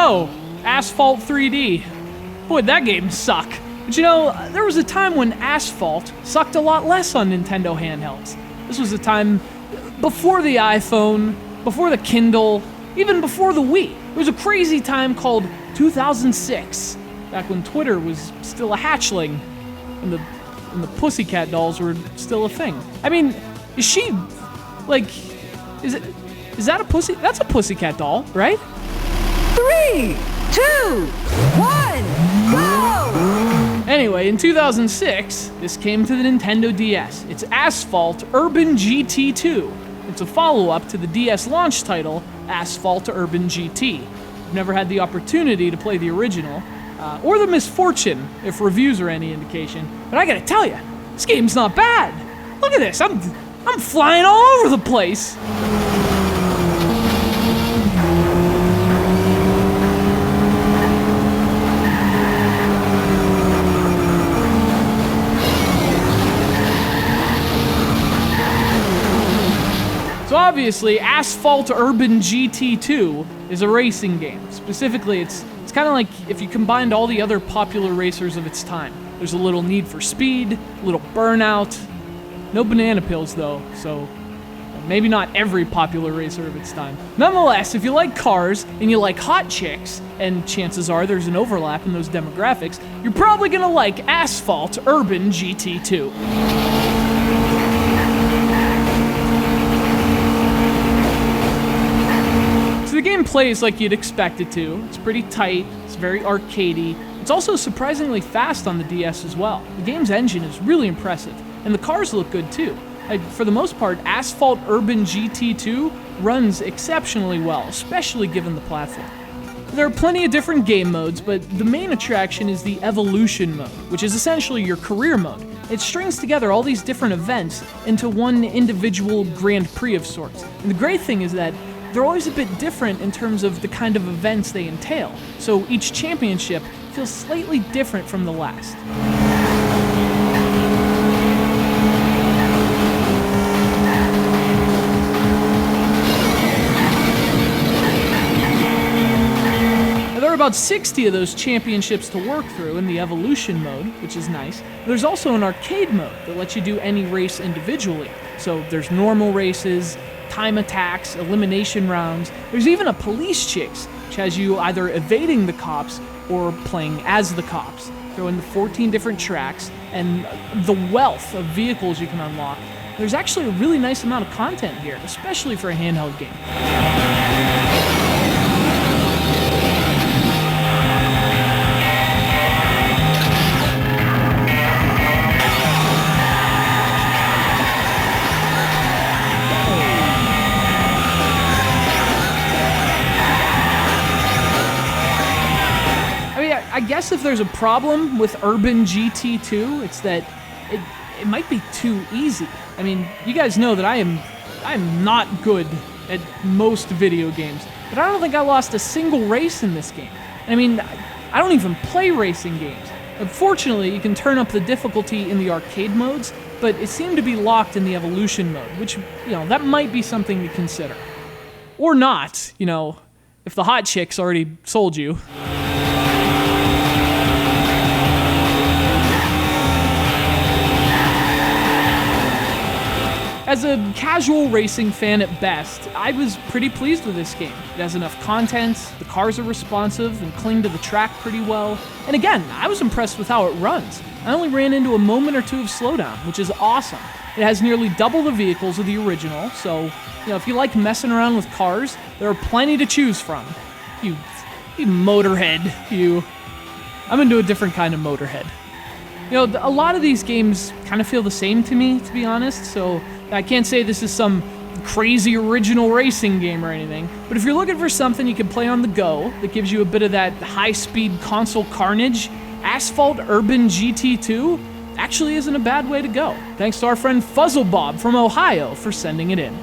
go! Asphalt 3D. Boy, that game suck. But you know, there was a time when Asphalt sucked a lot less on Nintendo handhelds. This was a time before the iPhone, before the Kindle, even before the Wii. It was a crazy time called 2006, back when Twitter was still a hatchling, and the Pussycat Dolls were still a thing. I mean, is she, like, is that a pussy? That's a Pussycat doll, right? 3, 2, 1, go! Anyway, in 2006, this came to the Nintendo DS. It's Asphalt Urban GT2. It's a follow-up to the DS launch title, Asphalt Urban GT. I've never had the opportunity to play the original, or the misfortune, if reviews are any indication. But I gotta tell you, this game's not bad. Look at this, I'm flying all over the place. So obviously, Asphalt Urban GT2 is a racing game. Specifically, it's kind of like if you combined all the other popular racers of its time. There's a little Need for Speed, a little Burnout. No banana pills though, so maybe not every popular racer of its time. Nonetheless, if you like cars and you like hot chicks, and chances are there's an overlap in those demographics, you're probably gonna like Asphalt Urban GT2. The game plays like you'd expect it to. It's pretty tight, it's very arcadey. It's also surprisingly fast on the DS as well. The game's engine is really impressive, and the cars look good too. For the most part, Asphalt Urban GT2 runs exceptionally well, especially given the platform. There are plenty of different game modes, but the main attraction is the Evolution mode, which is essentially your career mode. It strings together all these different events into one individual Grand Prix of sorts. And the great thing is that they're always a bit different in terms of the kind of events they entail, so each championship feels slightly different from the last. There are about 60 of those championships to work through in the Evolution mode, which is nice. There's also an arcade mode that lets you do any race individually, so there's normal races, time attacks, elimination rounds. There's even a police chase, which has you either evading the cops or playing as the cops. Throw in the 14 different tracks and the wealth of vehicles you can unlock. There's actually a really nice amount of content here, especially for a handheld game. I guess if there's a problem with Urban GT2, it's that it might be too easy. I mean, you guys know that I am not good at most video games, but I don't think I lost a single race in this game. I mean, I don't even play racing games. Unfortunately, you can turn up the difficulty in the arcade modes, but it seemed to be locked in the Evolution mode, which, you know, that might be something to consider. Or not, you know, if the hot chick's already sold you. As a casual racing fan at best, I was pretty pleased with this game. It has enough content, the cars are responsive and cling to the track pretty well, and again, I was impressed with how it runs. I only ran into a moment or two of slowdown, which is awesome. It has nearly double the vehicles of the original, so, you know, if you like messing around with cars, there are plenty to choose from. You motorhead, you. I'm into a different kind of motorhead. You know, a lot of these games kind of feel the same to me, to be honest, so I can't say this is some crazy original racing game or anything, but if you're looking for something you can play on the go that gives you a bit of that high-speed console carnage, Asphalt Urban GT2 actually isn't a bad way to go. Thanks to our friend Fuzzlebob from Ohio for sending it in.